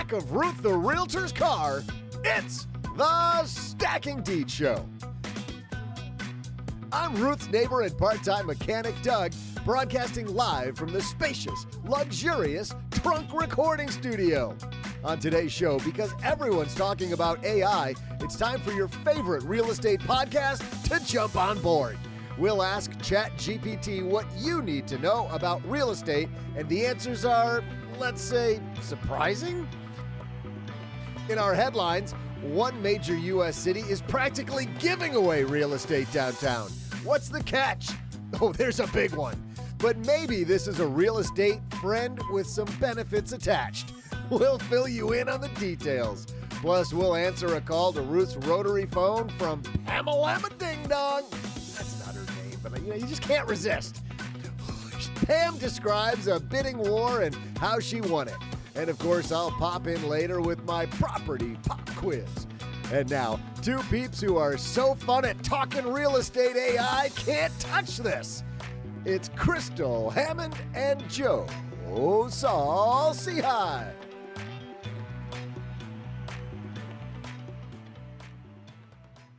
back of Ruth the Realtor's car, it's the Stacking Deed Show. I'm Ruth's neighbor and part-time mechanic, Doug, broadcasting live from the spacious, luxurious trunk recording studio. On today's show, because everyone's talking about AI, it's time for your favorite real estate podcast to jump on board. We'll ask Chat.GPT what you need to know about real estate, and the answers are, let's say, surprising? In our headlines, one major U.S. city is practically giving away real estate downtown. What's the catch? Oh, there's a big one. But maybe this is a real estate friend with some benefits attached. We'll fill you in on the details. Plus, we'll answer a call to Ruth's rotary phone from Pamela Ding Dong. That's not her name, but you just can't resist. Pam describes a bidding war and how she won it. And of course, I'll pop in later with my property pop quiz. And now, two peeps who are so fun at talking real estate AI can't touch this. It's Crystal Hammond and Joe Saul-Sehy.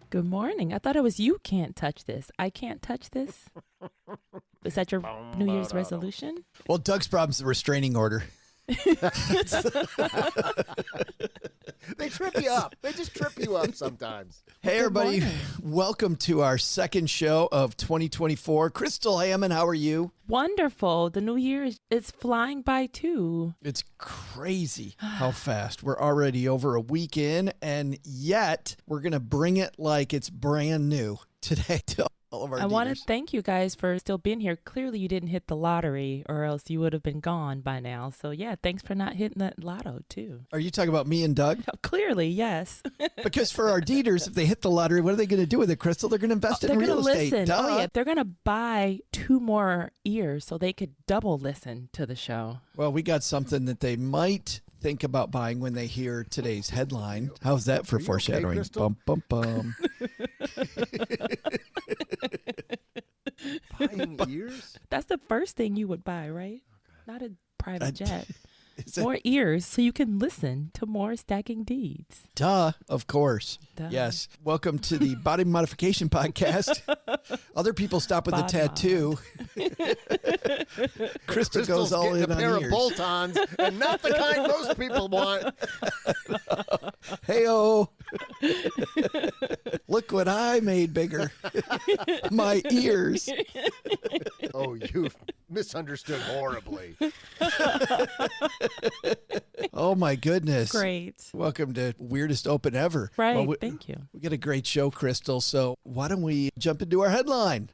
Good morning. I thought it was you can't touch this. I can't touch this. Is that your New Year's resolution? Well, Doug's problem's the restraining order. They trip you up. They just trip you up sometimes. Hey, everybody. Welcome to our second show of 2024. Crystal Hammond, how are you? Wonderful. The new year is flying by too. It's crazy how fast. We're already over a week in, and yet we're going to bring it like it's brand new today to all of our I want to dealers. thank you guys for still being here. Clearly you didn't hit the lottery or else you would have been gone by now. So yeah, thanks for not hitting that lotto too. Are you talking about me and Doug? Clearly, yes. Because for our deeders, if they hit the lottery, what are they going to do with it, Crystal? They're going to invest in They're real gonna estate. listen. Duh. Oh yeah, they're gonna buy 2 more ears so they could double listen to the show. Well, we got something that they might think about buying when they hear today's headline. How's that for foreshadowing? Crystal? Bum, bum, bum. Buying ears? That's the first thing you would buy, right? Not a private jet. Is it- More ears so you can listen to more Stacking Deeds. Duh, of course. Duh. Yes. Welcome to the Body Modification Podcast. Other people stop with a Bod tattoo. Crystal Crystal's goes all getting in a on pair ears. of bolt-ons, and not the kind most people want. Hey-oh. Look what I made bigger. My ears. Oh, you've misunderstood horribly. Oh, my goodness. Great. Welcome to Weirdest Open Ever. Right. Well, Thank you. we got a great show, Crystal. So why don't we jump into our headline?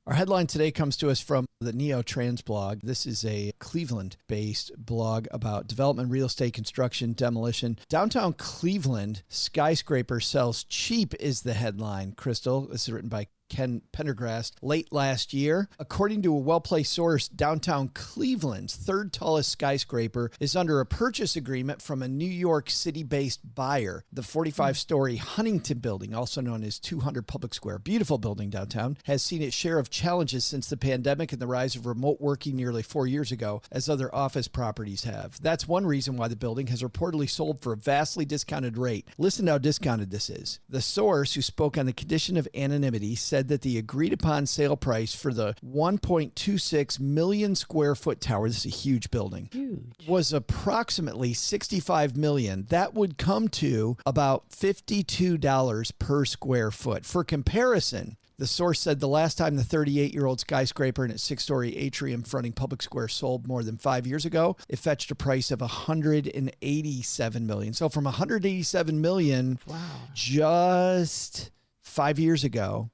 Our headline today comes to us from the Neo Trans blog. This is a Cleveland-based blog about development, real estate, construction, demolition. Downtown Cleveland skyscraper sells cheap is the headline. Crystal, this is written by Ken Pendergrast late last year. According to a well-placed source, downtown Cleveland's third tallest skyscraper is under a purchase agreement from a New York City-based buyer. The 45-story Huntington building, also known as 200 Public Square, beautiful building downtown, has seen its share of challenges since the pandemic and the rise of remote working nearly 4 years ago, as other office properties have. That's one reason why the building has reportedly sold for a vastly discounted rate. Listen to how discounted this is. The source, who spoke on the condition of anonymity, said that the agreed upon sale price for the 1.26 million square foot tower, this is a huge building, Huge. was approximately $65 million. That would come to about $52 per square foot. For comparison, the source said the last time the 38-year-old skyscraper and its 6-story atrium fronting Public Square sold more than 5 years ago, it fetched a price of $187 million. So from $187 million Wow. just 5 years ago,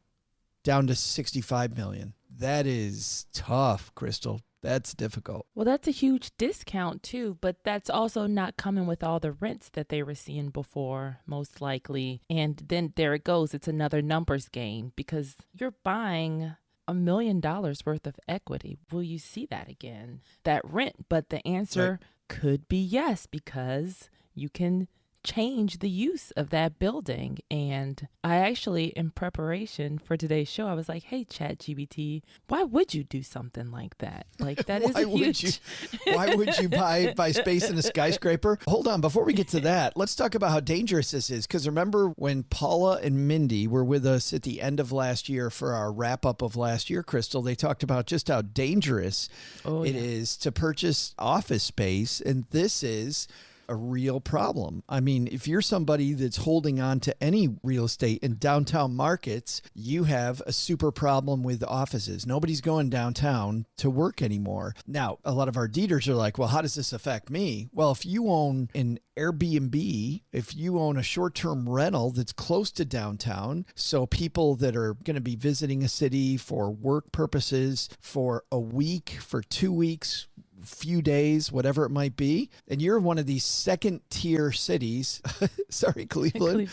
down to $65 million. That is tough, Crystal. That's difficult. Well, that's a huge discount too, but that's also not coming with all the rents that they were seeing before, most likely. And then there it goes. It's another numbers game because you're buying $1 million worth of equity. Will you see that again? That rent. But the answer could be yes, because you can change the use of that building. And I actually, in preparation for today's show, I was like, hey, Chat.GPT, why would you do something like that? Like, that is a huge... Why would you buy space in a skyscraper? Hold on, before we get to that, let's talk about how dangerous this is. Because remember when Paula and Mindy were with us at the end of last year for our wrap-up of last year, Crystal, they talked about just how dangerous it is to purchase office space. And this is a real problem. I mean, if you're somebody that's holding on to any real estate in downtown markets, you have a super problem with offices. Nobody's going downtown to work anymore. Now, a lot of our deeders are like, well, how does this affect me? Well, if you own an Airbnb, if you own a short-term rental that's close to downtown, so people that are going to be visiting a city for work purposes for a week, for 2 weeks, few days, whatever it might be, and you're one of these second tier cities, sorry, Cleveland,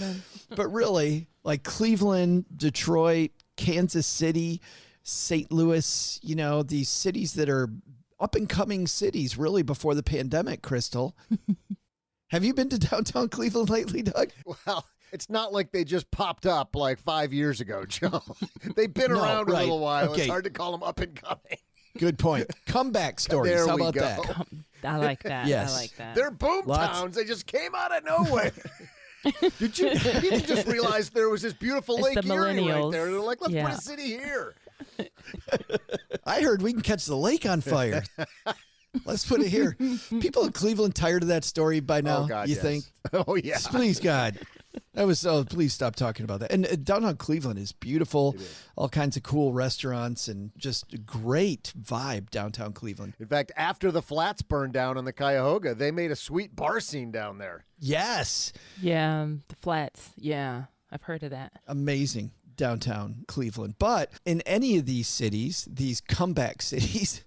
but really like Cleveland, Detroit, Kansas City, St. Louis, you know, these cities that are up and coming cities really before the pandemic, Crystal. Have you been to downtown Cleveland lately, Doug? Well, it's not like they just popped up like 5 years ago, Joe. They've been around a little while. Okay. It's hard to call them up and coming. Good point. Comeback stories. How about that? I like that. Yes. I like that. They're boom towns. They just came out of nowhere. You didn't just realize there was this beautiful Lake Erie right there. They're like, let's put a city here. I heard we can catch the lake on fire. Let's put it here. People in Cleveland tired of that story by now, oh, God, you yes. think? Oh, yeah. Please, God. That was please stop talking about that. And downtown Cleveland is beautiful. All kinds of cool restaurants and just a great vibe downtown Cleveland. In fact, after the flats burned down on the Cuyahoga, they made a sweet bar scene down there. Yes. Yeah, the flats. Yeah, I've heard of that. Amazing downtown Cleveland. But in any of these cities, these comeback cities,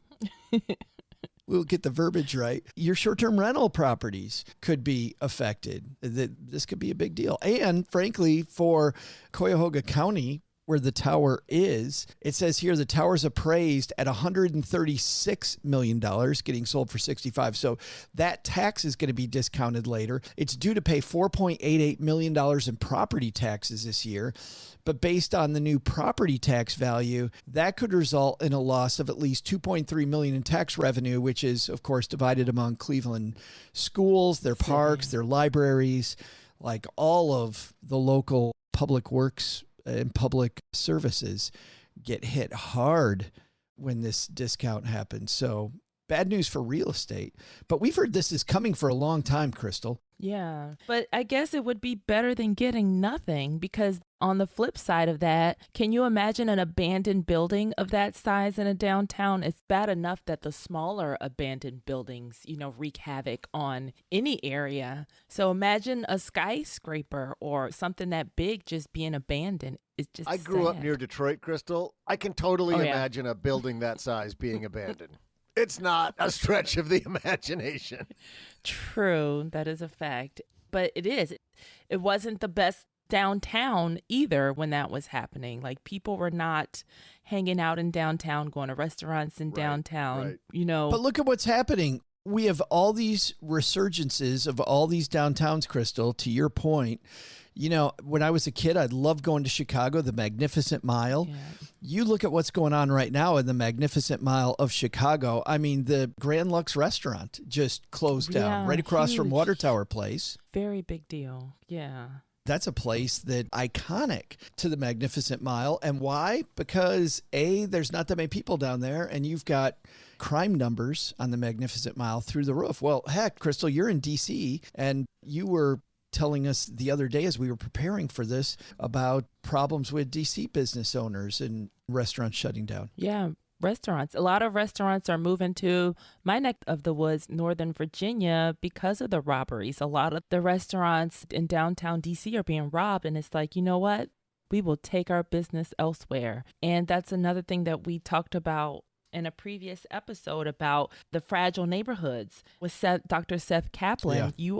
we'll get the verbiage right, your short-term rental properties could be affected. This could be a big deal. And frankly, for Cuyahoga County, where the tower is, it says here the tower's appraised at $136 million, getting sold for $65. So that tax is going to be discounted later. It's due to pay $4.88 million in property taxes this year. But based on the new property tax value, that could result in a loss of at least $2.3 million in tax revenue, which is, of course, divided among Cleveland schools, their parks, their libraries, like all of the local public works and public services get hit hard when this discount happens. So bad news for real estate. But we've heard this is coming for a long time, Crystal. Yeah, but I guess it would be better than getting nothing, because on the flip side of that, can you imagine an abandoned building of that size in a downtown? It's bad enough that the smaller abandoned buildings, wreak havoc on any area. So imagine a skyscraper or something that big just being abandoned. It's just I grew up sad. near Detroit, Crystal. I can totally imagine a building that size being abandoned. It's not a stretch of the imagination. True. That is a fact. But it is. It wasn't the best downtown either when that was happening. Like, people were not hanging out in downtown, going to restaurants in downtown, But look at what's happening. We have all these resurgences of all these downtowns, Crystal, to your point. When I was a kid, I'd love going to Chicago, the Magnificent Mile. Yeah. You look at what's going on right now in the Magnificent Mile of Chicago. I mean, the Grand Lux restaurant just closed down right across from Water Tower Place. Very big deal. Yeah. That's a place that iconic to the Magnificent Mile. And why? Because A, there's not that many people down there, and you've got crime numbers on the Magnificent Mile through the roof. Well, heck, Crystal, you're in D.C., and you were telling us the other day as we were preparing for this about problems with DC business owners and restaurants shutting down. Yeah, restaurants. A lot of restaurants are moving to my neck of the woods, Northern Virginia, because of the robberies. A lot of the restaurants in downtown DC are being robbed, and it's like, you know what? We will take our business elsewhere. And that's another thing that we talked about in a previous episode about the fragile neighborhoods with Dr. Seth Kaplan. Yeah.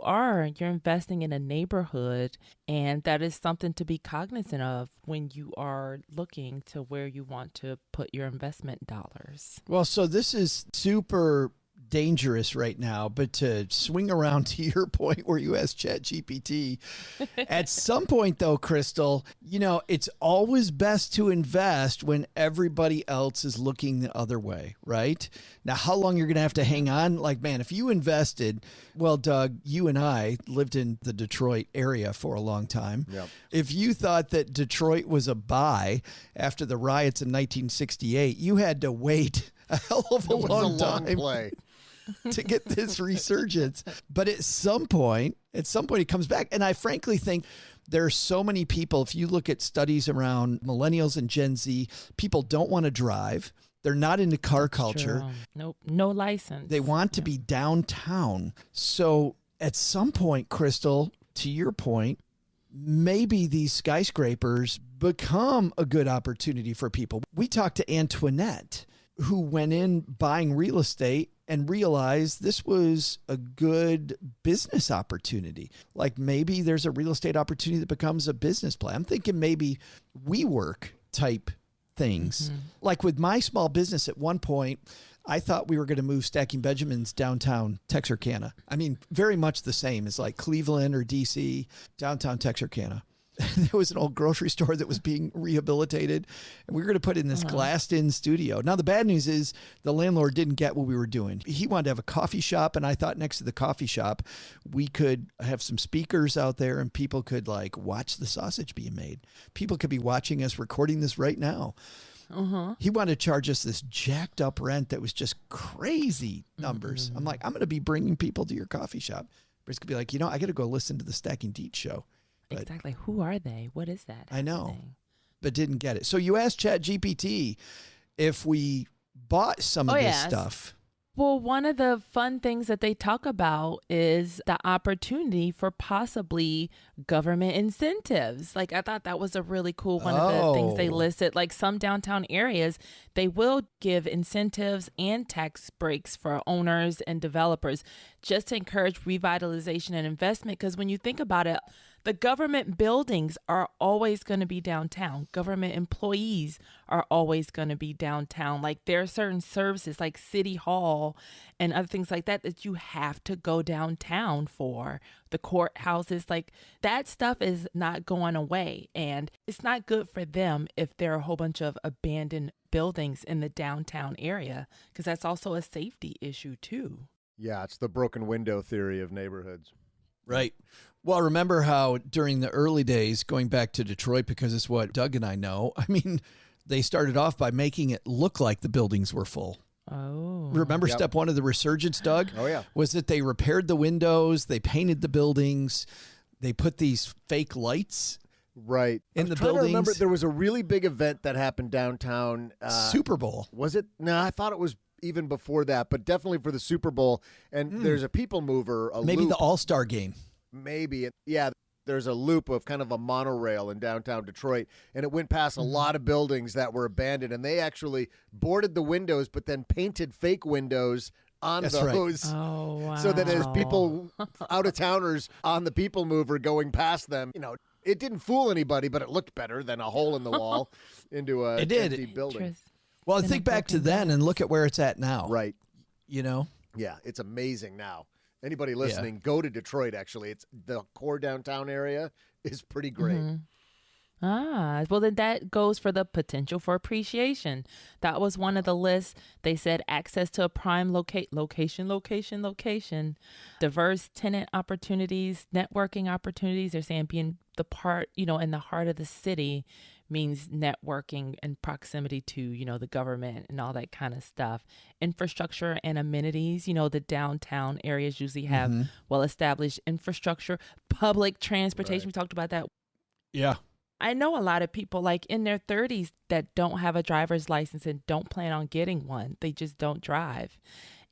You're investing in a neighborhood, and that is something to be cognizant of when you are looking to where you want to put your investment dollars. Well, so this is super dangerous right now, but to swing around to your point where you asked Chat.GPT, at some point though, Crystal, it's always best to invest when everybody else is looking the other way, right? Now, how long you're going to have to hang on? Like, man, if you invested, well, Doug, you and I lived in the Detroit area for a long time. Yep. If you thought that Detroit was a buy after the riots in 1968, you had to wait a hell of a long time play to get this resurgence. But at some point it comes back. And I frankly think there are so many people, if you look at studies around millennials and Gen Z, people don't want to drive. They're not into car culture. True. Nope. No license. They want to be downtown. So at some point, Crystal, to your point, maybe these skyscrapers become a good opportunity for people. We talked to Antoinette, who went in buying real estate and realized this was a good business opportunity. Like maybe there's a real estate opportunity that becomes a business play. I'm thinking maybe WeWork type things. Mm-hmm. Like with my small business at one point, I thought we were going to move Stacking Benjamins downtown Texarkana. I mean, very much the same as like Cleveland or DC, downtown Texarkana. There was an old grocery store that was being rehabilitated, and we were going to put in this glassed-in studio. Now, the bad news is the landlord didn't get what we were doing. He wanted to have a coffee shop, and I thought next to the coffee shop, we could have some speakers out there, and people could, like, watch the sausage being made. People could be watching us recording this right now. He wanted to charge us this jacked up rent that was just crazy numbers. I'm like, I'm going to be bringing people to your coffee shop. But it's going to be like, I got to go listen to the Stacking Deets show. But exactly. Who are they? What is that? I know, but didn't get it. So you asked ChatGPT if we bought some of this stuff. Well, one of the fun things that they talk about is the opportunity for possibly government incentives. Like, I thought that was a really cool one of the things they listed. Like some downtown areas, they will give incentives and tax breaks for owners and developers just to encourage revitalization and investment. Because when you think about it, the government buildings are always going to be downtown. Government employees are always going to be downtown. Like there are certain services like City Hall and other things like that that you have to go downtown for. The courthouses, like that stuff is not going away. And it's not good for them if there are a whole bunch of abandoned buildings in the downtown area, because that's also a safety issue too. Yeah, it's the broken window theory of neighborhoods. Right. Well, remember how during the early days, going back to Detroit, because it's what Doug and I know, I mean, they started off by making it look like the buildings were full. Oh. Remember step one of the resurgence, Doug? Oh, yeah. Was that they repaired the windows, they painted the buildings, they put these fake lights right in the buildings. I remember there was a really big event that happened downtown. Super Bowl. Was it? No, I thought it was even before that, but definitely for the Super Bowl. And there's a people mover, maybe loop. the All-Star game. Maybe. Yeah, there's a loop of kind of a monorail in downtown Detroit, and it went past a lot of buildings that were abandoned, and they actually boarded the windows but then painted fake windows on those. Right. Oh, wow. So that as people, out-of-towners on the people mover going past them, it didn't fool anybody, but it looked better than a hole in the wall into a empty building. Well, think back to then and look at where it's at now. Right. Yeah, it's amazing now. Anybody listening, go to Detroit, actually. It's the core downtown area is pretty great. Well, then that goes for the potential for appreciation. That was one of the lists. They said access to a prime location, diverse tenant opportunities, networking opportunities. They're saying being the part, in the heart of the city means networking and proximity to, the government and all that kind of stuff. Infrastructure and amenities, the downtown areas usually have well-established infrastructure, public transportation. Right. We talked about that. Yeah. I know a lot of people like in their 30s that don't have a driver's license and don't plan on getting one. They just don't drive.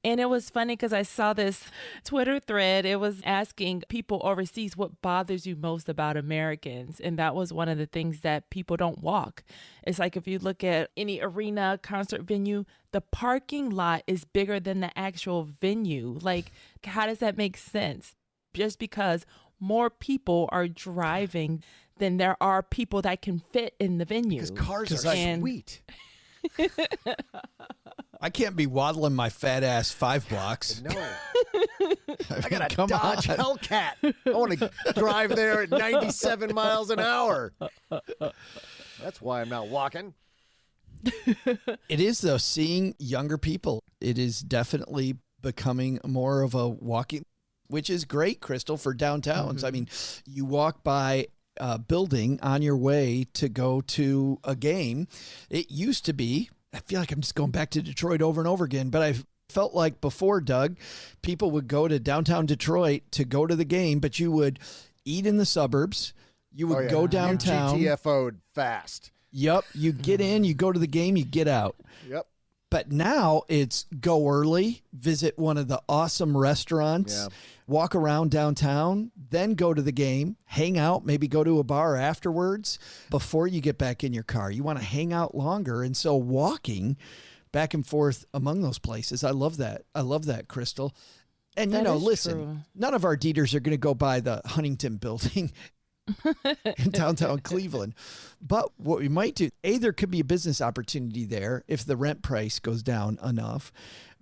And it was funny because I saw this Twitter thread. It was asking people overseas what bothers you most about Americans. And that was one of the things that people don't walk. It's like if you look at any arena, concert venue, the parking lot is bigger than the actual venue. Like, how does that make sense? Just because more people are driving than there are people that can fit in the venue. Because cars are sweet. I can't be waddling my fat ass 5 blocks. No. I got a Dodge Hellcat. I want to drive there at 97 miles an hour. That's why I'm not walking. It is, though, seeing younger people. It is definitely becoming more of a walking, which is great, Crystal, for downtowns. I mean, you walk by a building on your way to go to a game. It used to be, I feel like I'm just going back to Detroit over and over again, but I've felt like before, Doug, people would go to downtown Detroit to go to the game, but you would eat in the suburbs. You would go downtown. You GTFO'd fast. Yep. You get in, you go to the game, you get out. Yep. But now it's go early, visit one of the awesome restaurants, walk around downtown, then go to the game, hang out, maybe go to a bar afterwards before you get back in your car. You want to hang out longer. And so walking back and forth among those places, I love that. I love that, Crystal. And, you know, listen, none of our Dieters are going to go by the Huntington building in downtown Cleveland. But what we might do, there could be a business opportunity there if the rent price goes down enough.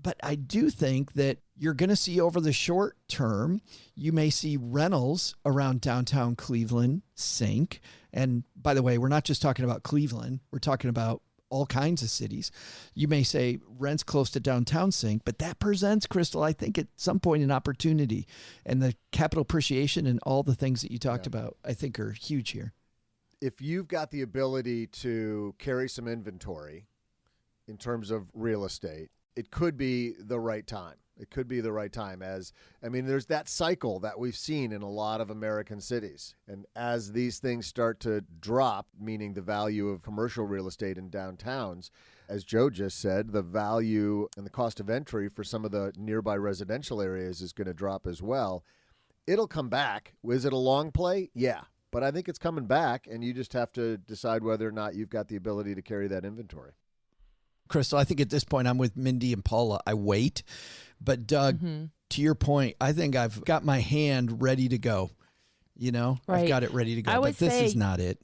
But I do think that you're going to see over the short term, you may see rentals around downtown Cleveland sink. And by the way, we're not just talking about Cleveland. We're talking about all kinds of cities. You may say rents close to downtown sink, but that presents, Crystal, I think at some point an opportunity. And the capital appreciation and all the things that you talked about, I think are huge here. If you've got the ability to carry some inventory in terms of real estate, it could be the right time. It could be the right time there's that cycle that we've seen in a lot of American cities. And as these things start to drop, meaning the value of commercial real estate in downtowns, as Joe just said, the value and the cost of entry for some of the nearby residential areas is going to drop as well. It'll come back. Is it a long play? Yeah. But I think it's coming back, and you just have to decide whether or not you've got the ability to carry that inventory. Crystal, I think at this point I'm with Mindy and Paula. I wait. But Doug, to your point, I think I've got my hand ready to go. You know, I've got it ready to go. But this is not it.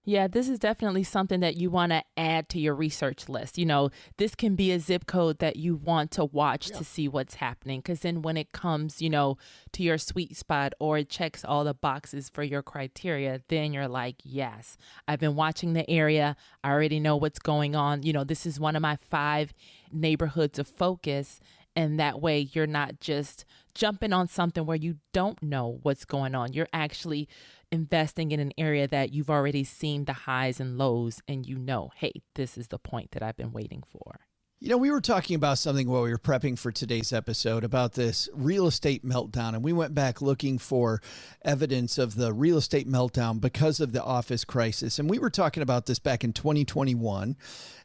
Yeah, this is definitely something that you want to add to your research list. You know, this can be a zip code that you want to watch to see what's happening. Because then when it comes, you know, to your sweet spot or it checks all the boxes for your criteria, then you're like, yes, I've been watching the area. I already know what's going on. You know, this is one of my 5 neighborhoods of focus. And that way you're not just jumping on something where you don't know what's going on. You're actually investing in an area that you've already seen the highs and lows, and you know, hey, this is the point that I've been waiting for. You know, we were talking about something while we were prepping for today's episode about this real estate meltdown, and we went back looking for evidence of the real estate meltdown because of the office crisis. And we were talking about this back in 2021,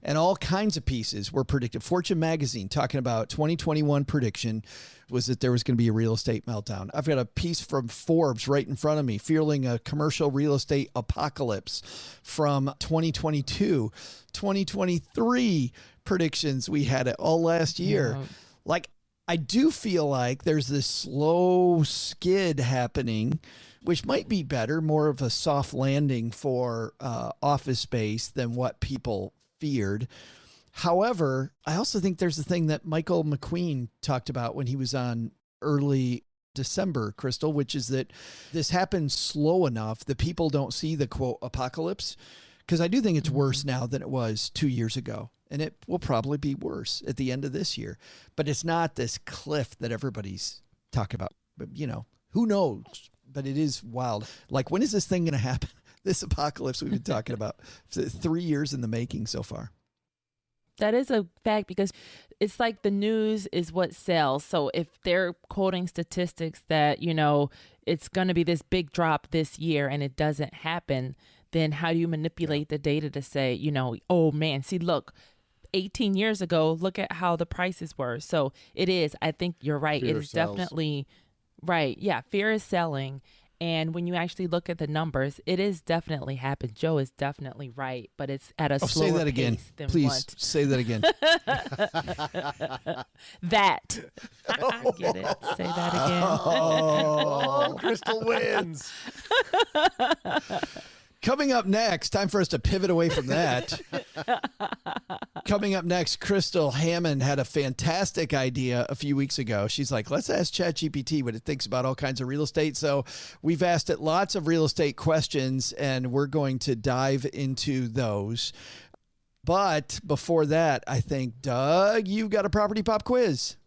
and all kinds of pieces were predicted. Fortune magazine talking about 2021 prediction was that there was going to be a real estate meltdown. I've got a piece from Forbes right in front of me, fearing a commercial real estate apocalypse from 2022, 2023 predictions. We had it all last year. Yeah. Like, I do feel like there's this slow skid happening, which might be better, more of a soft landing for office space than what people feared. However, I also think there's the thing that Michael McQueen talked about when he was on early December, Crystal, which is that this happens slow enough that people don't see the quote apocalypse. Because I do think it's worse now than it was 2 years ago. And it will probably be worse at the end of this year. But it's not this cliff that everybody's talking about. But, you know, who knows? But it is wild. Like, when is this thing going to happen? This apocalypse we've been talking about. 3 years in the making so far. That is a fact, because it's like the news is what sells. So if they're quoting statistics that, you know, it's going to be this big drop this year and it doesn't happen, then how do you manipulate the data to say, you know, oh man, see, look, 18 years ago, look at how the prices were. So it is, I think you're right. Fear it is sells. Definitely right. Yeah. Fear is selling. And when you actually look at the numbers, it is definitely happened. Joe is definitely right, but it's at a slower say that again. pace than Please what. say that again. That. I get it. Say that again. Oh, Crystal wins. Coming up next, time for us to pivot away from that. Coming up next, Crystal Hammond had a fantastic idea a few weeks ago. She's like, let's ask Chat.GPT what it thinks about all kinds of real estate. So we've asked it lots of real estate questions, and we're going to dive into those. But before that, I think, Doug, you've got a property pop quiz.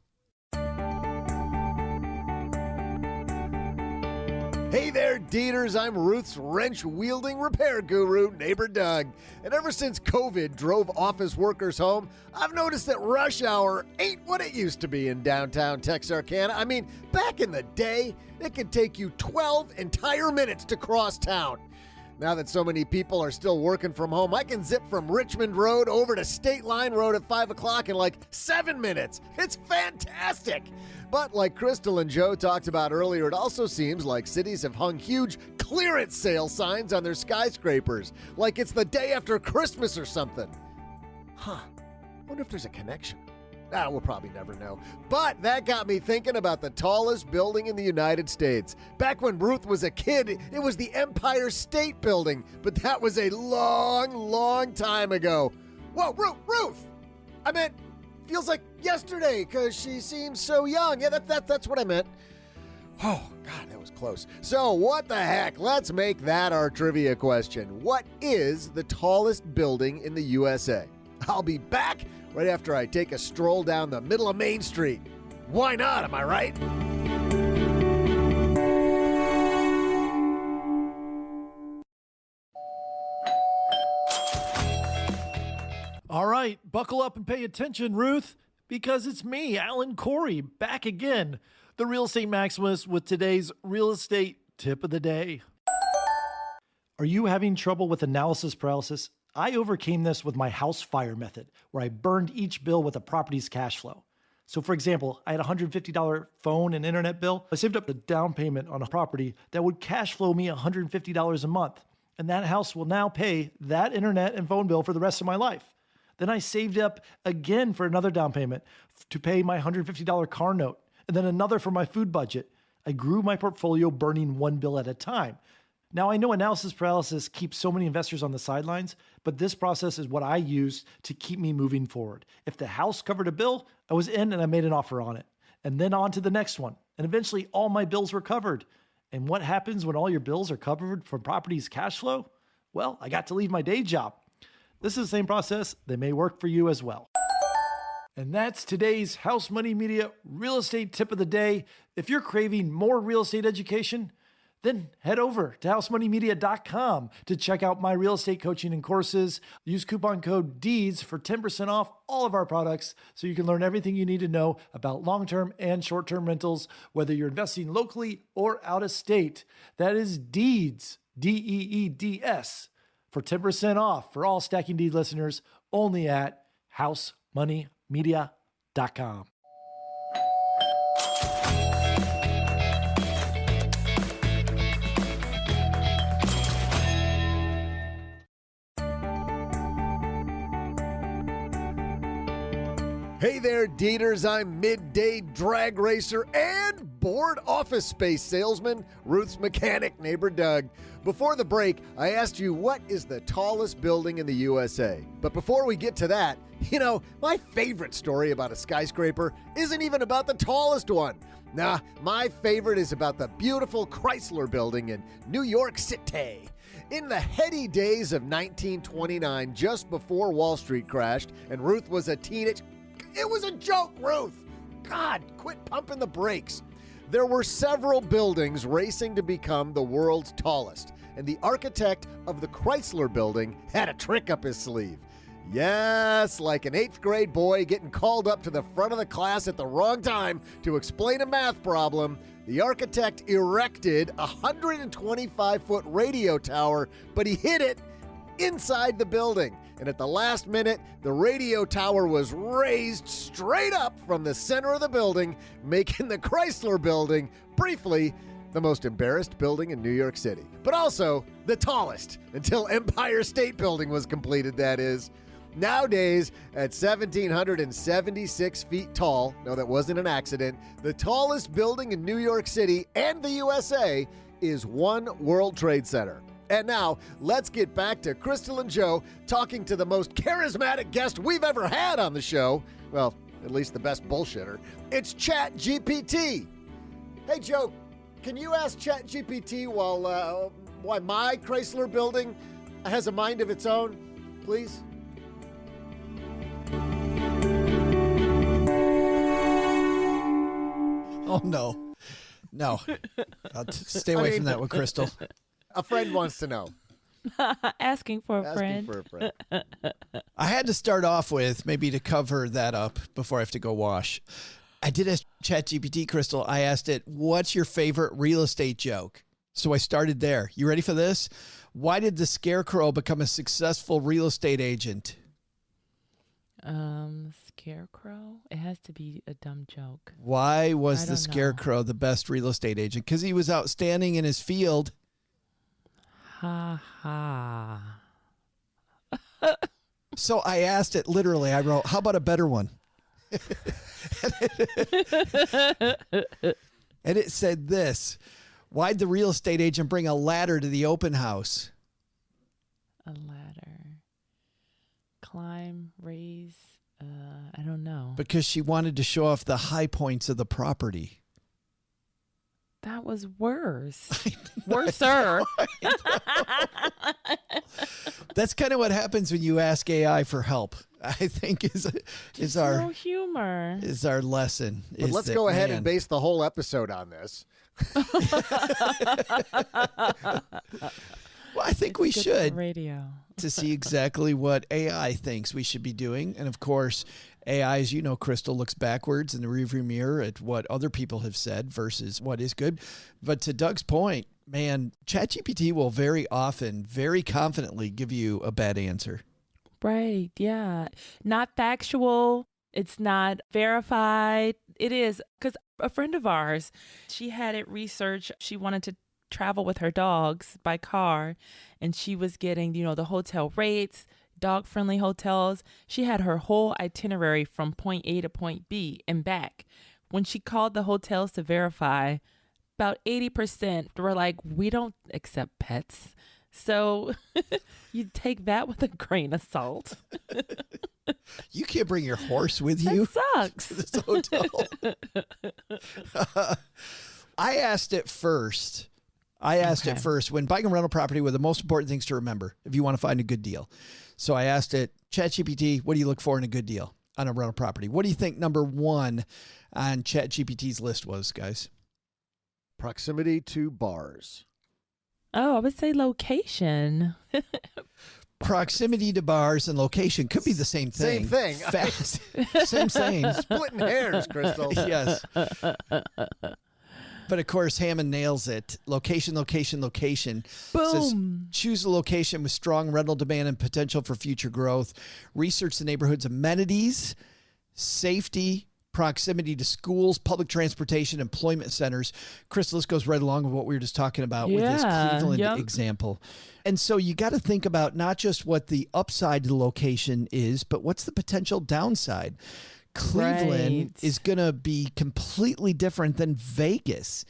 Hey there, Dieters. I'm Ruth's wrench-wielding repair guru, Neighbor Doug. And ever since COVID drove office workers home, I've noticed that rush hour ain't what it used to be in downtown Texarkana. I mean, back in the day, it could take you 12 entire minutes to cross town. Now that so many people are still working from home, I can zip from Richmond Road over to State Line Road at 5 o'clock in like 7 minutes. It's fantastic. But like Crystal and Joe talked about earlier, it also seems like cities have hung huge clearance sale signs on their skyscrapers, like it's the day after Christmas or something. Huh. Wonder if there's a connection. We'll probably never know. But that got me thinking about the tallest building in the United States. Back when Ruth was a kid, it was the Empire State Building, but that was a long, long time ago. Whoa, Ruth! I meant, feels like yesterday, because she seems so young. Yeah, that's what I meant. Oh, God, that was close. So, what the heck? Let's make that our trivia question. What is the tallest building in the USA? I'll be back right after I take a stroll down the middle of Main Street. Why not, am I right? All right, buckle up and pay attention, Ruth, because it's me, Alan Corey, back again, the Real Estate Maximus with today's real estate tip of the day. Are you having trouble with analysis paralysis? I overcame this with my house fire method, where I burned each bill with a property's cash flow. So for example, I had a $150 phone and internet bill. I saved up a down payment on a property that would cash flow me $150 a month. And that house will now pay that internet and phone bill for the rest of my life. Then I saved up again for another down payment to pay my $150 car note, and then another for my food budget. I grew my portfolio burning one bill at a time. Now, I know analysis paralysis keeps so many investors on the sidelines, but this process is what I use to keep me moving forward. If the house covered a bill, I was in and I made an offer on it. And then on to the next one. And eventually all my bills were covered. And what happens when all your bills are covered from property's cash flow? Well, I got to leave my day job. This is the same process that may work for you as well. And that's today's House Money Media real estate tip of the day. If you're craving more real estate education, then head over to housemoneymedia.com to check out my real estate coaching and courses. Use coupon code DEEDS for 10% off all of our products so you can learn everything you need to know about long-term and short-term rentals, whether you're investing locally or out of state. That is DEEDS, DEEDS, for 10% off for all Stacking Deed listeners only at housemoneymedia.com. Hey there, Dieters. I'm midday drag racer and bored office space salesman, Ruth's mechanic, Neighbor Doug. Before the break, I asked you what is the tallest building in the USA. But before we get to that, my favorite story about a skyscraper isn't even about the tallest one. Nah, my favorite is about the beautiful Chrysler Building in New York City. In the heady days of 1929, just before Wall Street crashed, and Ruth was a teenage... It was a joke, Ruth! God, quit pumping the brakes. There were several buildings racing to become the world's tallest, and the architect of the Chrysler Building had a trick up his sleeve. Yes, like an 8th grade boy getting called up to the front of the class at the wrong time to explain a math problem, the architect erected a 125-foot radio tower, but he hid it inside the building. And at the last minute, the radio tower was raised straight up from the center of the building, making the Chrysler Building, briefly, the most embarrassed building in New York City. But also, the tallest, until Empire State Building was completed, that is. Nowadays, at 1,776 feet tall, no, that wasn't an accident, the tallest building in New York City and the USA is One World Trade Center. And now, let's get back to Crystal and Joe talking to the most charismatic guest we've ever had on the show. Well, at least the best bullshitter. It's Chat.GPT. Hey, Joe, can you ask Chat.GPT why my Chrysler building has a mind of its own, please? Oh, no. No. I'll stay away from that one, Crystal. A friend wants to know. Asking for a friend. Asking for a friend. I had to start off with, maybe to cover that up before I have to go wash. I did ask ChatGPT, Crystal. I asked it, what's your favorite real estate joke? So I started there. You ready for this? Why did the Scarecrow become a successful real estate agent? Scarecrow? It has to be a dumb joke. Why was I the don't Scarecrow the best real estate agent? Because he was outstanding in his field. Ha ha. So I asked it literally. I wrote, how about a better one? And it said this. Why'd the real estate agent bring a ladder to the open house? A ladder. Climb, raise. I don't know. Because she wanted to show off the high points of the property. That was worse. Worser. That's kind of what happens when you ask AI for help. I think is our no humor. Is our lesson. But let's go ahead and base the whole episode on this. Well, I think we should radio to see exactly what AI thinks we should be doing. And of course, AI, as you know, Crystal, looks backwards in the rearview mirror at what other people have said versus what is good. But to Doug's point, man, ChatGPT will very often, very confidently give you a bad answer. Right. Yeah. Not factual. It's not verified. It is because a friend of ours, she had it researched. She wanted to travel with her dogs by car, and she was getting, the hotel rates, dog-friendly hotels. She had her whole itinerary from point A to point B and back. When she called the hotels to verify, about 80% were like, we don't accept pets. So you take that with a grain of salt. You can't bring your horse with you. That sucks. To this hotel. I asked it first. When buying a rental property, what are the most important things to remember if you want to find a good deal? So I asked it, ChatGPT, what do you look for in a good deal on a rental property? What do you think number one on ChatGPT's list was, guys? Proximity to bars. Oh, I would say location. Proximity to bars and location could be the same thing. Same thing. Fast. Same. Splitting hairs, Crystal. Yes. But of course, Hammond nails it. Location. Boom. Says, choose a location with strong rental demand and potential for future growth. Research the neighborhood's amenities, safety, proximity to schools, public transportation, employment centers. Crystal, this goes right along with what we were just talking about with this Cleveland example. And so you got to think about not just what the upside to the location is, but what's the potential downside. Cleveland is going to be completely different than Vegas.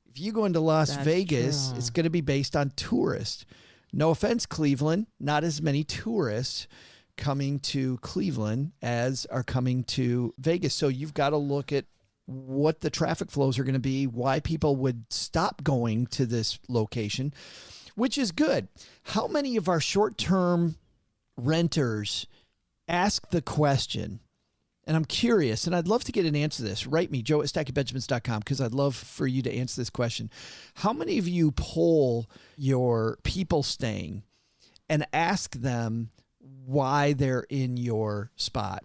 If you go into Las Vegas, it's going to be based on tourists. No offense, Cleveland, not as many tourists coming to Cleveland as are coming to Vegas. So you've got to look at what the traffic flows are going to be, why people would stop going to this location, which is good. How many of our short-term renters ask the question, and I'm curious, and I'd love to get an answer to this. Write me, joe@stackingbenjamins.com, because I'd love for you to answer this question. How many of you poll your people staying and ask them why they're in your spot?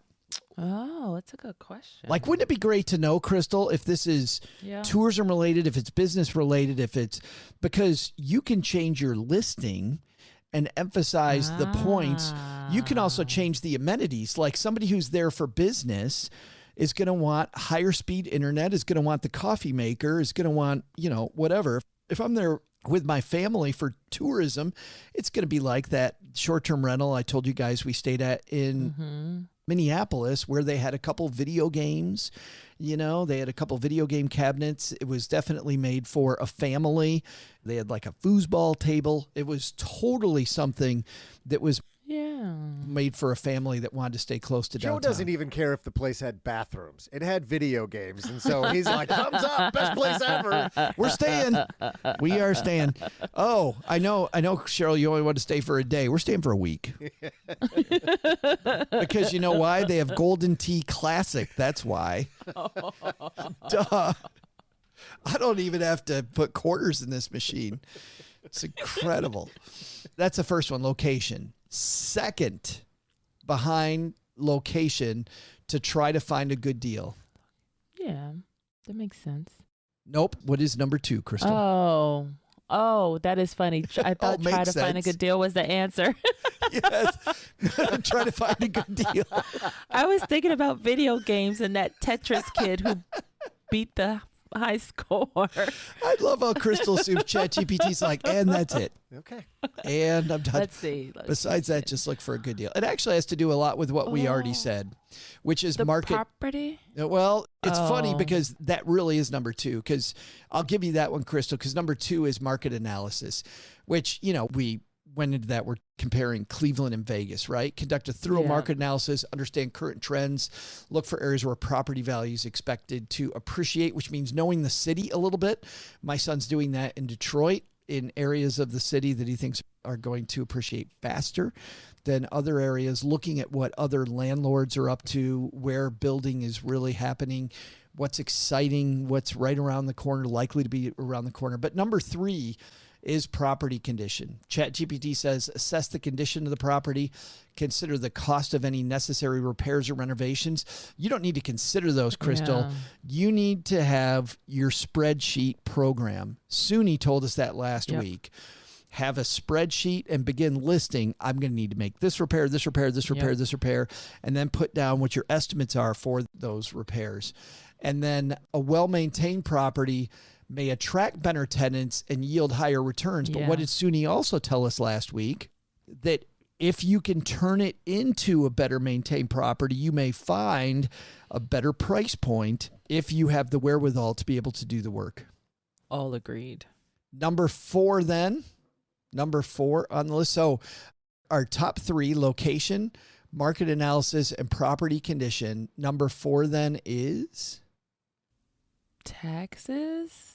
Oh, that's a good question. Like, wouldn't it be great to know, Crystal, if this is tourism related, if it's business related, because you can change your listing and emphasize the points. You can also change the amenities. Like somebody who's there for business is going to want higher speed internet, is going to want the coffee maker, is going to want, whatever. If I'm there with my family for tourism, it's going to be like that short-term rental I told you guys we stayed at in Minneapolis where they had a couple video games. They had a couple video game cabinets. It was definitely made for a family. They had like a foosball table. It was totally something that was made for a family that wanted to stay close to downtown. Joe doesn't even care if the place had bathrooms. It had video games. And so he's like, thumbs up, best place ever. We're staying. We are staying. Oh, I know, Cheryl, you only want to stay for a day. We're staying for a week. Because you know why? They have Golden Tea Classic. That's why. Duh. I don't even have to put quarters in this machine. It's incredible. That's the first one, location. Second, behind location to try to find a good deal. Yeah, that makes sense. Nope. What is number 2, Crystal? Oh, that is funny. I thought try to find a good deal was the answer. Yes. Try to find a good deal. I was thinking about video games and that Tetris kid who beat the high score. I love how Crystal assumes ChatGPT's like, and that's it. Okay. And I'm done. Let's see. Besides that, just look for a good deal. It actually has to do a lot with what we already said, which is the market property. Well, it's funny because that really is number 2. Because I'll give you that one, Crystal. Because number 2 is market analysis, which we went into that. We're comparing Cleveland and Vegas, right? Conduct a thorough market analysis, understand current trends, look for areas where property value is expected to appreciate, which means knowing the city a little bit. My son's doing that in Detroit, in areas of the city that he thinks are going to appreciate faster than other areas, looking at what other landlords are up to, where building is really happening, what's exciting, what's right around the corner, likely to be around the corner. But number 3 is property condition. ChatGPT says, assess the condition of the property, consider the cost of any necessary repairs or renovations. You don't need to consider those, Crystal. Yeah. You need to have your spreadsheet program. Suni told us that last week. Have a spreadsheet and begin listing. I'm going to need to make this repair, this repair, this repair, this repair, and then put down what your estimates are for those repairs. And then a well-maintained property may attract better tenants and yield higher returns. But what did Suni also tell us last week? That if you can turn it into a better maintained property, you may find a better price point if you have the wherewithal to be able to do the work. All agreed. Number 4 on the list. So our top 3, location, market analysis, and property condition. Number 4 then is? Taxes?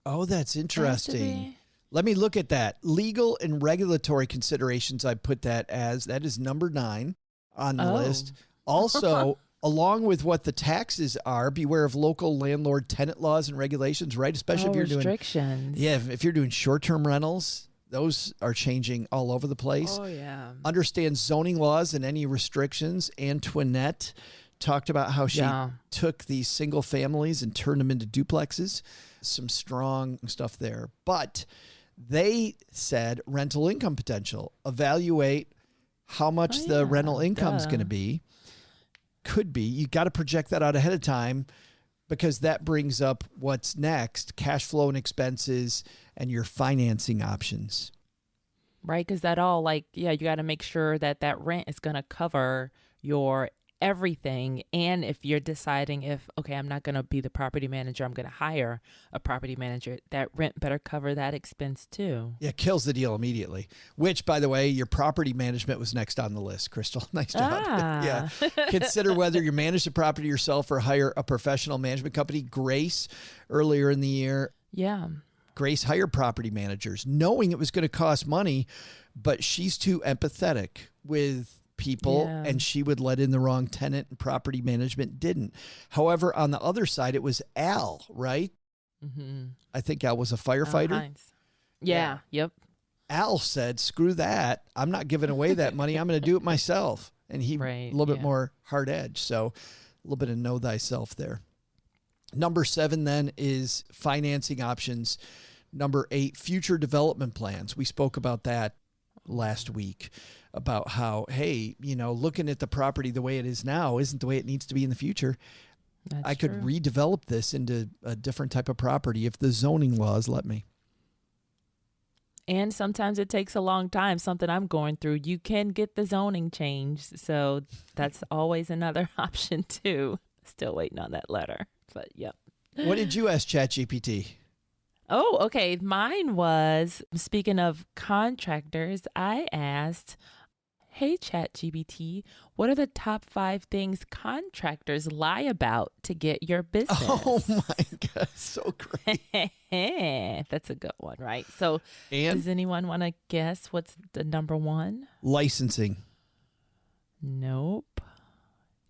Oh, that's interesting. Let me look at that. Legal and regulatory considerations, I put that as. That is number 9 on the list. Also, along with what the taxes are, beware of local landlord tenant laws and regulations, right? Especially if you're restrictions. if you're doing short-term rentals, those are changing all over the place. Oh, yeah. Understand zoning laws and any restrictions. Antoinette talked about how she took these single families and turned them into duplexes. Some strong stuff there. But they said rental income potential. Evaluate how much the rental income is going to be. Could be. You got to project that out ahead of time because that brings up what's next, cash flow and expenses and your financing options. Right, because that all you got to make sure that rent is going to cover your everything. And if you're deciding I'm not going to be the property manager, I'm going to hire a property manager, that rent better cover that expense too. Yeah, kills the deal immediately. Which, by the way, your property management was next on the list, Crystal. Nice job. Yeah. Consider whether you manage the property yourself or hire a professional management company. Grace, earlier in the year. Yeah. Grace hired property managers knowing it was going to cost money, but she's too empathetic with people and she would let in the wrong tenant and property management didn't. However, on the other side, it was Al, right? Mm-hmm. I think Al was a firefighter. Yeah. Yep. Al said, screw that. I'm not giving away that money. I'm going to do it myself. And he a little bit more hard edge. So a little bit of know thyself there. Number 7 then is financing options. Number 8, future development plans. We spoke about that last week about how, hey, looking at the property the way it is now isn't the way it needs to be in the future. I could redevelop this into a different type of property if the zoning laws let me. And sometimes it takes a long time, something I'm going through. You can get the zoning changed. So that's always another option too. Still waiting on that letter. But yep. What did you ask ChatGPT? Oh, okay. Mine was, speaking of contractors, I asked, hey, ChatGPT, what are the top 5 things contractors lie about to get your business? Oh my God, so great. That's a good one, right? So And does anyone want to guess what's the number 1? licensing. Nope.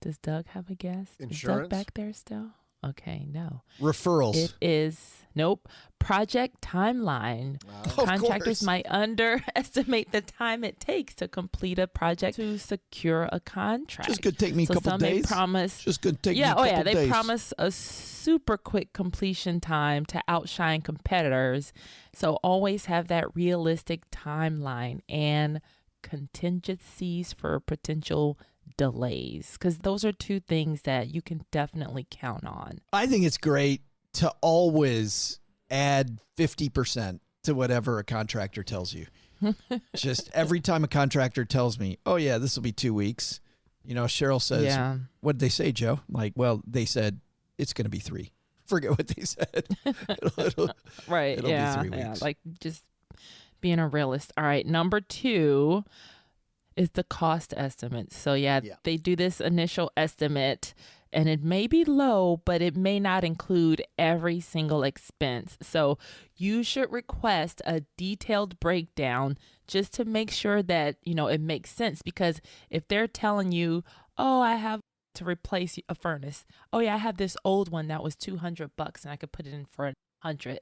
Does Doug have a guess? Insurance? Is Doug back there still? Okay, no. Referrals. It is, nope, project timeline. Contractors might underestimate the time it takes to complete a project to secure a contract. Just could take me a couple some days. May promise, Just could take me a couple days. they promise a super quick completion time to outshine competitors. So always have that realistic timeline and contingencies for potential delays, because those are 2 things that you can definitely count on. I think it's great to always add 50% to whatever a contractor tells you. Just every time a contractor tells me, oh yeah, this will be 2 weeks. You know, Cheryl says, what did they say, Joe? I'm like, well, they said it's going to be 3. Forget what they said. It'll Right. be 3 weeks. Yeah. Like just being a realist. All right. Number 2 is the cost estimate. So they do this initial estimate and it may be low, but it may not include every single expense. So you should request a detailed breakdown just to make sure that, it makes sense. Because if they're telling you, oh, I have to replace a furnace. Oh yeah, I have this old one that was $200 and I could put it in for $100.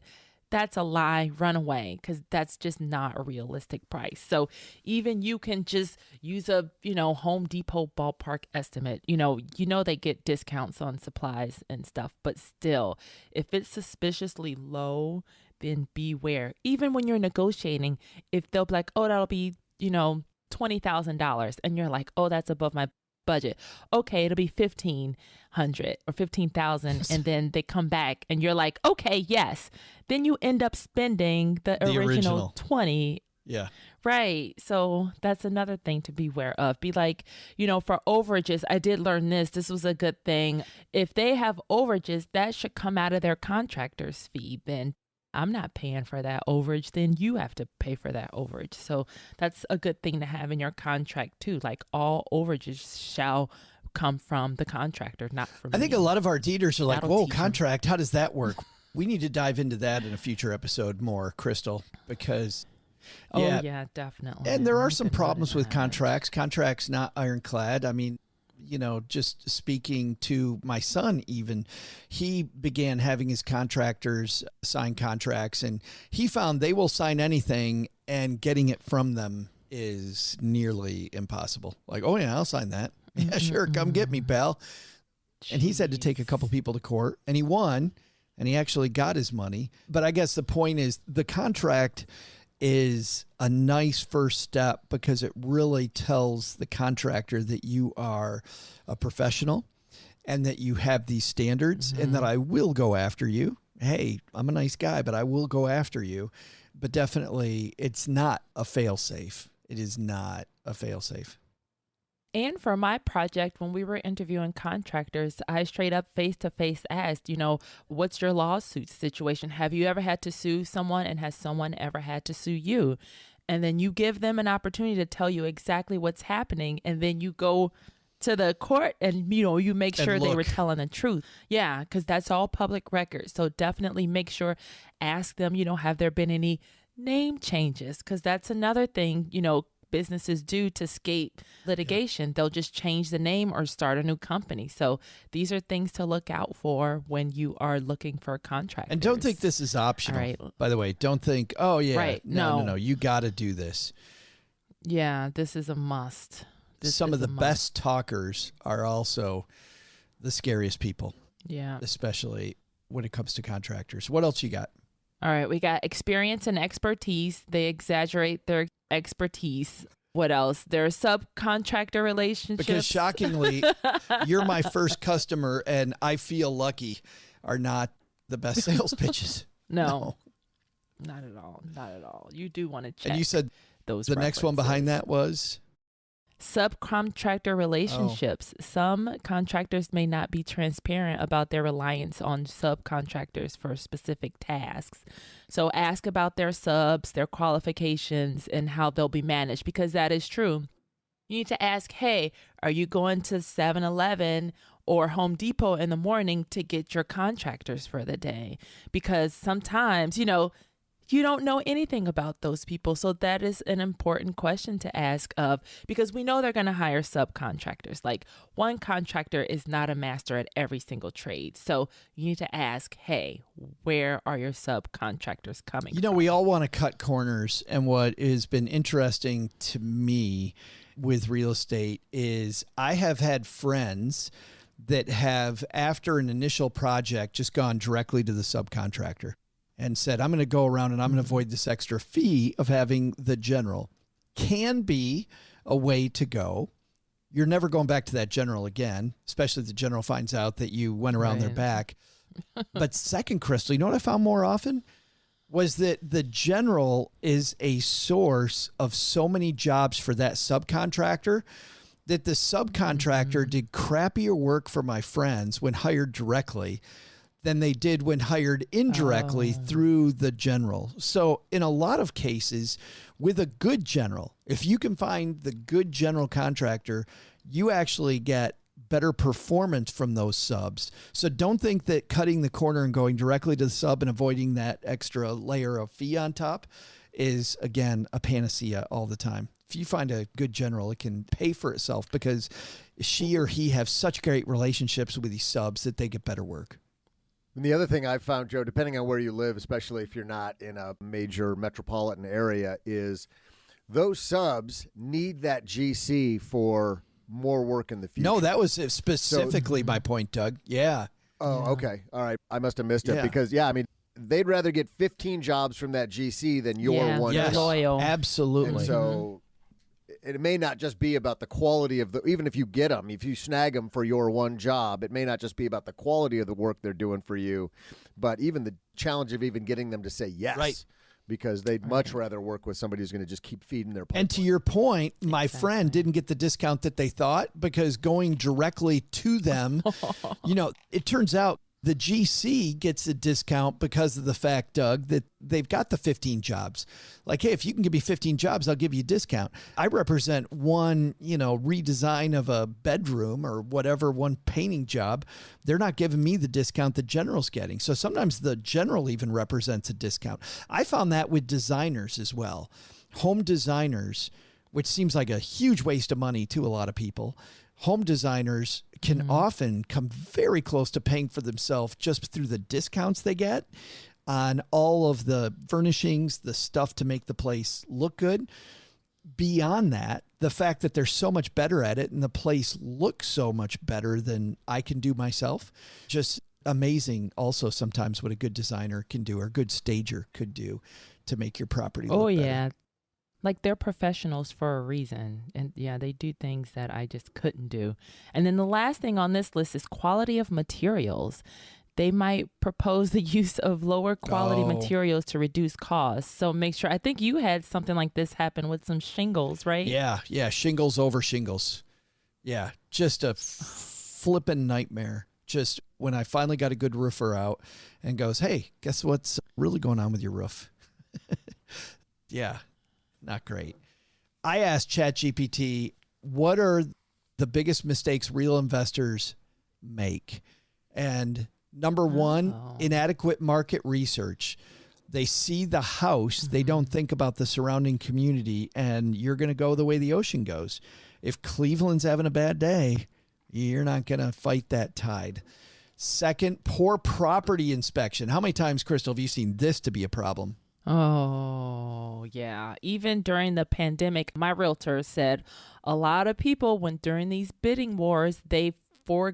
That's a lie. Run away, because that's just not a realistic price. So even you can just use a, Home Depot ballpark estimate. They get discounts on supplies and stuff, but still, if it's suspiciously low, then beware. Even when you're negotiating, if they'll be like, oh, that'll be, $20,000, and you're like, oh, that's above my budget. Okay, it'll be $1,500 or $15,000, and then they come back and you're like, okay, yes. Then you end up spending the original 20. Yeah. Right. So that's another thing to be aware of. Be like, for overages, I did learn this. This was a good thing. If they have overages, that should come out of their contractor's fee. Then I'm not paying for that overage, then you have to pay for that overage. So that's a good thing to have in your contract too. Like all overages shall come from the contractor, not from me. I think a lot of our dealers are like, That'll whoa, teach 'em. contract, how does that work? We need to dive into that in a future episode more, Crystal, because yeah, definitely. And there are We some can go to problems with that. contracts not ironclad. I mean, just speaking to my son, even, he began having his contractors sign contracts, and he found they will sign anything and getting it from them is nearly impossible. Like, oh yeah, I'll sign that. Yeah, sure. Come get me, pal. And he's had to take a couple people to court, and he won, and he actually got his money. But I guess the point is the contract is a nice first step because it really tells the contractor that you are a professional and that you have these standards and that I will go after you. Hey, I'm a nice guy, but I will go after you. But definitely it's not a fail-safe. It is not a fail-safe. And for my project, when we were interviewing contractors, I straight up face-to-face asked, what's your lawsuit situation? Have you ever had to sue someone, and has someone ever had to sue you? And then you give them an opportunity to tell you exactly what's happening. And then you go to the court and, you make sure they were telling the truth. Yeah, because that's all public record. So definitely make sure, ask them, have there been any name changes? Because that's another thing, businesses do to escape litigation. They'll just change the name or start a new company. So these are things to look out for when you are looking for contractors. And don't think this is optional. All right. By the way, don't think, oh yeah, Right. no, No. you got to do this. Yeah, this is a must. Some of the best talkers are also the scariest people, Yeah. especially when it comes to contractors. What else you got? All right. We got experience and expertise. They exaggerate their expertise. What else? Their subcontractor relationships. Because shockingly, you're my first customer and I feel lucky are not the best sales pitches. No. Not at all. Not at all. You do want to check. And you said those the next one behind references. that was? Subcontractor relationships. Some contractors may not be transparent about their reliance on subcontractors for specific tasks. So ask about their subs, their qualifications, and how they'll be managed, because that is true. You need to ask, hey, are you going to 7-Eleven or Home Depot in the morning to get your contractors for the day? Because sometimes, you don't know anything about those people. So that is an important question to ask because we know they're going to hire subcontractors. Like, one contractor is not a master at every single trade. So you need to ask, hey, where are your subcontractors coming from? We all want to cut corners. And what has been interesting to me with real estate is I have had friends that have, after an initial project, just gone directly to the subcontractor and said, I'm going to go around and I'm going to avoid this extra fee of having the general. Can be a way to go. You're never going back to that general again, especially if the general finds out that you went around their back. But second, Crystal, you know what I found more often? Was that the general is a source of so many jobs for that subcontractor that the subcontractor did crappier work for my friends when hired directly than they did when hired indirectly through the general. So in a lot of cases, with a good general, if you can find the good general contractor, you actually get better performance from those subs. So don't think that cutting the corner and going directly to the sub and avoiding that extra layer of fee on top is, again, a panacea all the time. If you find a good general, it can pay for itself because she or he have such great relationships with these subs that they get better work. And the other thing I've found, Joe, depending on where you live, especially if you're not in a major metropolitan area, is those subs need that GC for more work in the future. No, that was specifically my point, Doug. Yeah. Oh, okay. All right. I must have missed it because, they'd rather get 15 jobs from that GC than your one Yes, job. Loyal. Absolutely. And so it may not just be about the quality of even if you get them, if you snag them for your one job, it may not just be about the quality of the work they're doing for you, but even the challenge of even getting them to say yes. Right. Because they'd much rather work with somebody who's going to just keep feeding their pipeline. And to your point, my friend didn't get the discount that they thought because going directly to them, it turns out the GC gets a discount because of the fact, Doug, that they've got the 15 jobs. Like, hey, if you can give me 15 jobs, I'll give you a discount. I represent one, redesign of a bedroom or whatever, one painting job. They're not giving me the discount the general's getting. So sometimes the general even represents a discount. I found that with designers as well. Home designers, which seems like a huge waste of money to a lot of people. Home designers can often come very close to paying for themselves just through the discounts they get on all of the furnishings, the stuff to make the place look good. Beyond that, the fact that they're so much better at it and the place looks so much better than I can do myself. Just amazing also sometimes what a good designer can do or a good stager could do to make your property look better. Yeah. Like, they're professionals for a reason. And they do things that I just couldn't do. And then the last thing on this list is quality of materials. They might propose the use of lower quality materials to reduce costs. So make sure, I think you had something like this happen with some shingles, right? Yeah. Shingles over shingles. Yeah. Just a flippin' nightmare. Just when I finally got a good roofer out and goes, hey, guess what's really going on with your roof? Yeah. Not great. I asked Chat.GPT, what are the biggest mistakes real investors make? And number one, inadequate market research. They see the house. They don't think about the surrounding community, and you're going to go the way the ocean goes. If Cleveland's having a bad day, you're not going to fight that tide. Second, poor property inspection. How many times, Crystal, have you seen this to be a problem? Oh, yeah. Even during the pandemic, my realtor said a lot of people during these bidding wars, they were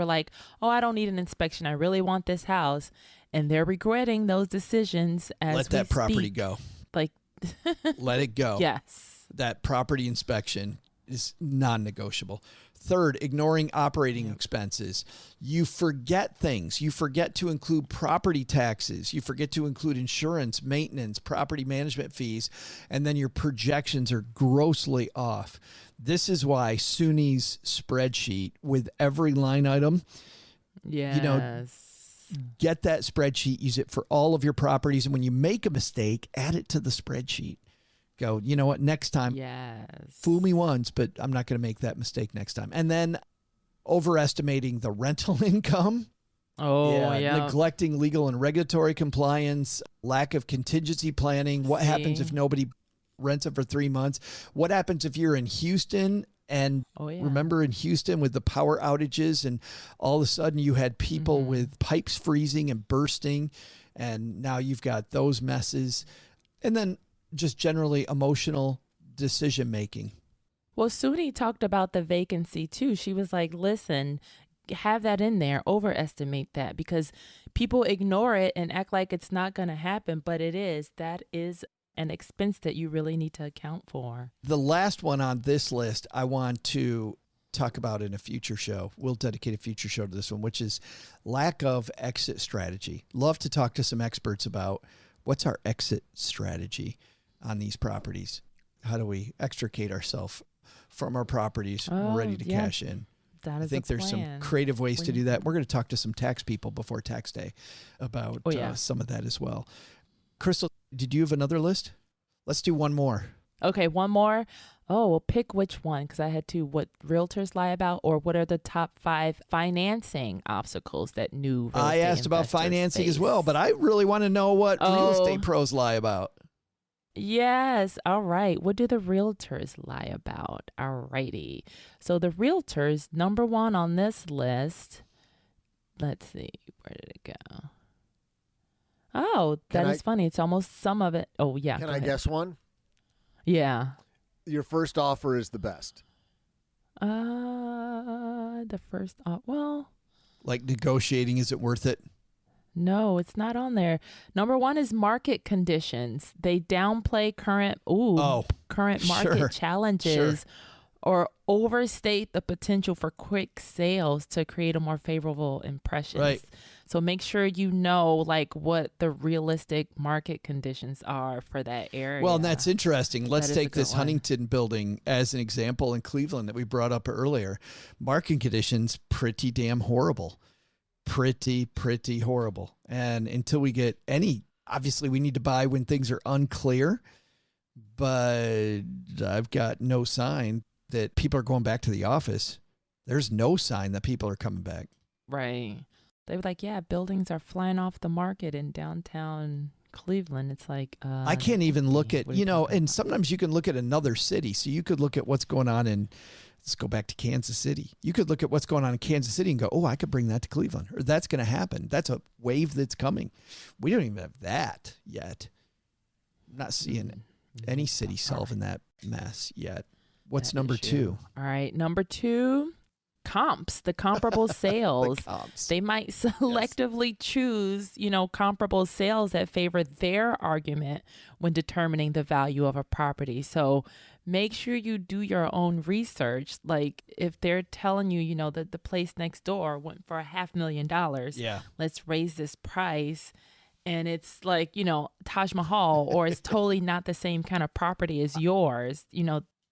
like, oh, I don't need an inspection. I really want this house. And they're regretting those decisions as Let that property go. Like, let it go. Yes. That property inspection is non-negotiable. Third, ignoring operating expenses. You forget things. You forget to include property taxes. You forget to include insurance, maintenance, property management fees, and then your projections are grossly off. This is why SUNY's spreadsheet with every line item, get that spreadsheet, use it for all of your properties. And when you make a mistake, add it to the spreadsheet. Go, you know what, next time, fool me once, but I'm not going to make that mistake next time. And then overestimating the rental income. Neglecting legal and regulatory compliance, lack of contingency planning. What happens if nobody rents it for 3 months? What happens if you're in Houston and remember in Houston with the power outages and all of a sudden you had people with pipes freezing and bursting, and now you've got those messes. And then just generally emotional decision making. Well, Suni talked about the vacancy too. She was like, listen, have that in there, overestimate that, because people ignore it and act like it's not going to happen, but it is. That is an expense that you really need to account for. The last one on this list I want to talk about in a future show. We'll dedicate a future show to this one, which is lack of exit strategy. Love to talk to some experts about what's our exit strategy on these properties. How do we extricate ourselves from our properties ready to cash in? I think there's some creative ways to do that. We're going to talk to some tax people before tax day about some of that as well. Crystal, did you have another list? Let's do one more. Okay, one more. Oh, well, pick which one, because I had two. What realtors lie about, or what are the top 5 financing obstacles that new real estate asked about financing face as well, but I really want to know what real estate pros lie about. Yes. All right. What do the realtors lie about? All righty. So the realtors, number 1 on this list, let's see, where did it go? Oh, that is funny. It's almost some of it. Oh, yeah. Can I guess one? Yeah. Your first offer is the best. The first, well. Like negotiating, is it worth it? No, it's not on there. Number 1 is market conditions. They downplay current market challenges or overstate the potential for quick sales to create a more favorable impression. Right. So make sure you know like what the realistic market conditions are for that area. Well, and that's interesting. Let's take this one. Huntington building as an example in Cleveland that we brought up earlier. Market conditions, pretty damn horrible. Pretty horrible. And until we get obviously we need to buy when things are unclear, but I've got no sign that people are going back to the office. There's no sign that people are coming back. Right. They were like, buildings are flying off the market in downtown Cleveland. It's like, I can't even look at, and sometimes you can look at another city. So you could look at what's going on let's go back to Kansas City. You could look at what's going on in Kansas City and go, oh, I could bring that to Cleveland, or that's going to happen. That's a wave that's coming. We don't even have that yet. I'm not seeing any city solving that mess yet. What's number 2? All right. Number 2, comps, the comparable sales. They might selectively choose, comparable sales that favor their argument when determining the value of a property. So make sure you do your own research. Like if they're telling you, that the place next door went for $500,000, let's raise this price. And it's like, Taj Mahal, or it's totally not the same kind of property as yours,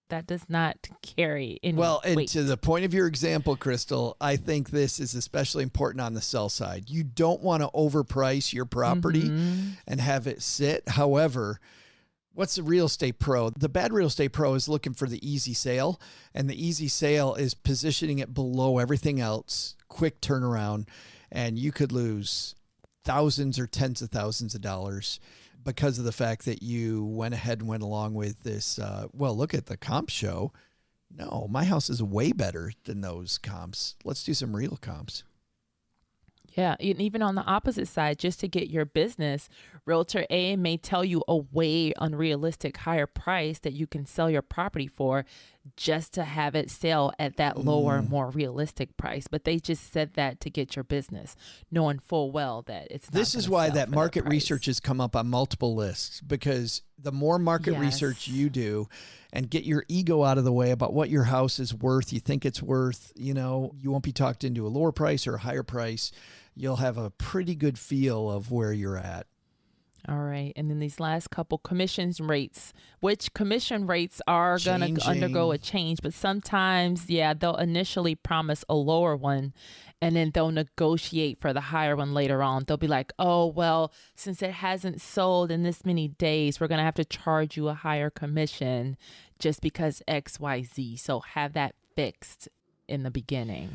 that does not carry any weight. To the point of your example, Crystal, I think this is especially important on the sell side. You don't want to overprice your property and have it sit. However, what's the real estate pro? The bad real estate pro is looking for the easy sale, and the easy sale is positioning it below everything else, quick turnaround, and you could lose thousands or tens of thousands of dollars because of the fact that you went ahead and went along with this. Look at the comp show. No, my house is way better than those comps. Let's do some real comps. Yeah, and even on the opposite side, just to get your business, Realtor A may tell you a way unrealistic higher price that you can sell your property for just to have it sell at that lower, more realistic price. But they just said that to get your business, knowing full well that it's not. This is why that market research has come up on multiple lists, because The more market research you do and get your ego out of the way about what your house is worth, you think it's worth, you won't be talked into a lower price or a higher price. You'll have a pretty good feel of where you're at. All right. And then these last couple commissions rates, which commission rates are going to undergo a change. But sometimes, they'll initially promise a lower one and then they'll negotiate for the higher one later on. They'll be like, oh, well, since it hasn't sold in this many days, we're going to have to charge you a higher commission just because X, Y, Z. So have that fixed in the beginning.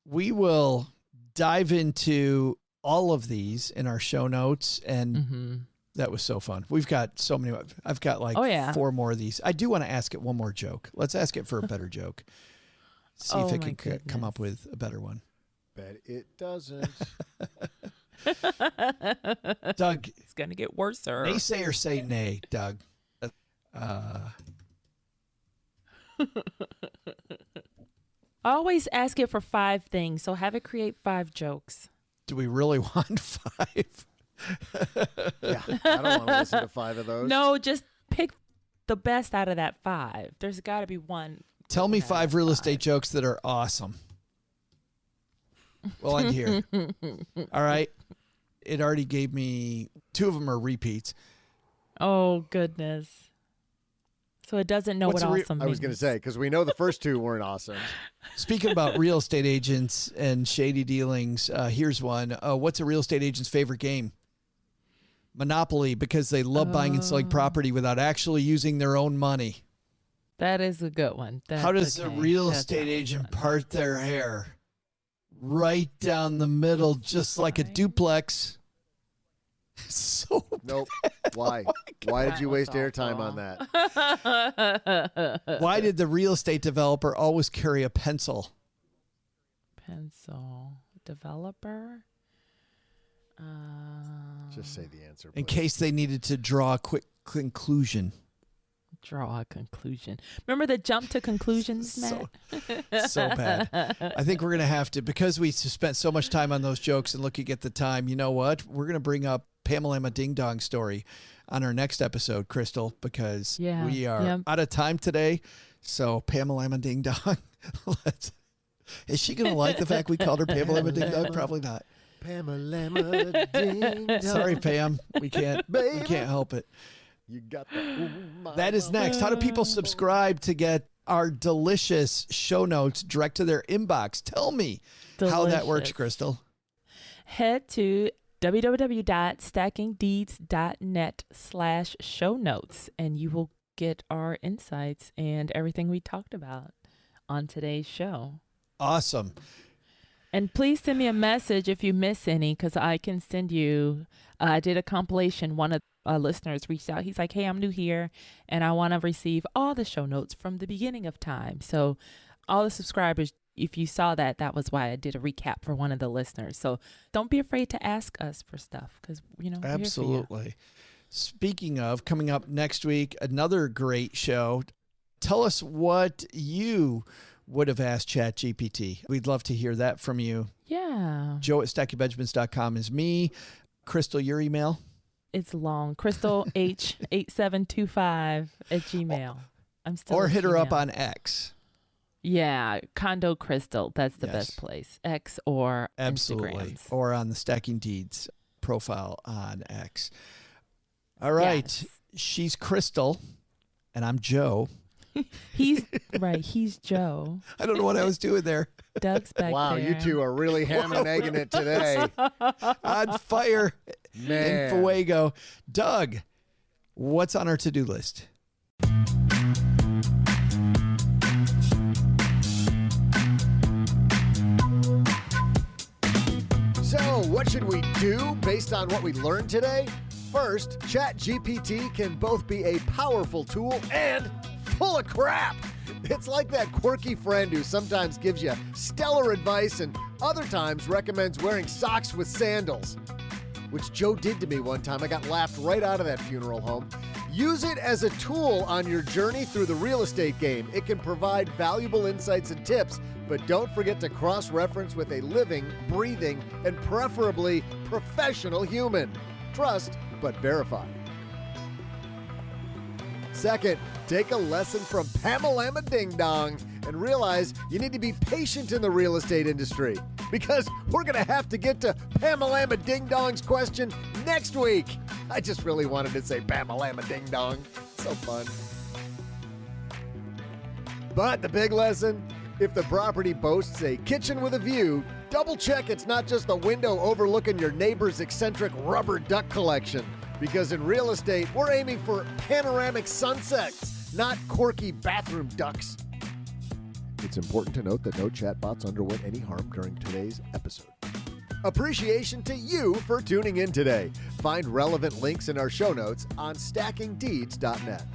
We will dive into all of these in our show notes, and that was so fun. We've got so many. I've got like 4 more of these. I do want to ask it one more joke. Let's ask it for a better joke. See if it can come up with a better one. Bet it doesn't. Doug, it's gonna get worse. Naysay or say nay, Doug. Always ask it for 5 things, so have it create 5 jokes. Do we really want 5? Yeah, I don't want to listen to 5 of those. No, just pick the best out of that 5. There's got to be one. Tell me 5 real estate jokes that are awesome. Well, I'm here. All right. It already gave me 2 of them are repeats. Oh, goodness. So it doesn't know what awesome means. I was going to say, because we know the first 2 weren't awesome. Speaking about real estate agents and shady dealings, here's one. What's a real estate agent's favorite game? Monopoly, because they love buying and selling property without actually using their own money. That is a good one. How does a real estate agent part their hair? Right down the middle, just like a duplex. So nope. Why? Why did you waste airtime on that? Why did the real estate developer always carry a pencil? Pencil developer. Just say the answer, please. In case they needed to draw a quick conclusion. Draw a conclusion. Remember the jump to conclusions, Matt? So bad. I think we're going to have to, because we spent so much time on those jokes and looking at the time, you know what? We're going to bring up Pamela Ding Dong story on our next episode, Crystal, because we are out of time today. So Pamela Ding Dong, is she going to like the fact we called her Pamela Ding Dong? Probably not. Pamela Ding Dong. Sorry, Pam. We can't help it. You got the That is next. How do people subscribe to get our delicious show notes direct to their inbox? Tell me how that works, Crystal. Head to www.stackingdeeds.net/show notes, and you will get our insights and everything we talked about on today's show. Awesome. And please send me a message if you miss any, because I can send you. I did a compilation. One of listeners reached out. He's like, hey, I'm new here, and I want to receive all the show notes from the beginning of time. So all the subscribers, if you saw that, that was why I did a recap for one of the listeners. So don't be afraid to ask us for stuff, because, Absolutely. Speaking of, coming up next week, another great show. Tell us what you would have asked Chat.GPT. We'd love to hear that from you. Yeah. Joe@stackingbenjamins.com is me. Crystal, your email? It's long. Crystal H8725@gmail. I'm still. Or hit her up on X. Yeah, Condo Crystal. That's the best place. X or absolutely, Instagrams. or on the Stacking Deeds profile on X. All right, she's Crystal, and I'm Joe. He's right. He's Joe. I don't know what I was doing there. Doug's back wow, there. you two are really ham and egging it today. On fire, Man. in Fuego. Doug, what's on our to-do list? So, what should we do based on what we learned today? First, ChatGPT can both be a powerful tool and full of crap. It's like that quirky friend who sometimes gives you stellar advice and other times recommends wearing socks with sandals, which Joe did to me one time. I got laughed right out of that funeral home. Use it as a tool on your journey through the real estate game. It can provide valuable insights and tips, but don't forget to cross-reference with a living, breathing, and preferably professional human. Trust, but verify. Second, take a lesson from Pamela Ding Dong and realize you need to be patient in the real estate industry because we're going to have to get to Pamela Ding Dong's question next week. I just really wanted to say Pamela Ding Dong. So fun. But the big lesson, if the property boasts a kitchen with a view, double check it's not just the window overlooking your neighbor's eccentric rubber duck collection. Because in real estate, we're aiming for panoramic sunsets, not quirky bathroom ducks. It's important to note that no chatbots underwent any harm during today's episode. Appreciation to you for tuning in today. Find relevant links in our show notes on stackingdeeds.net.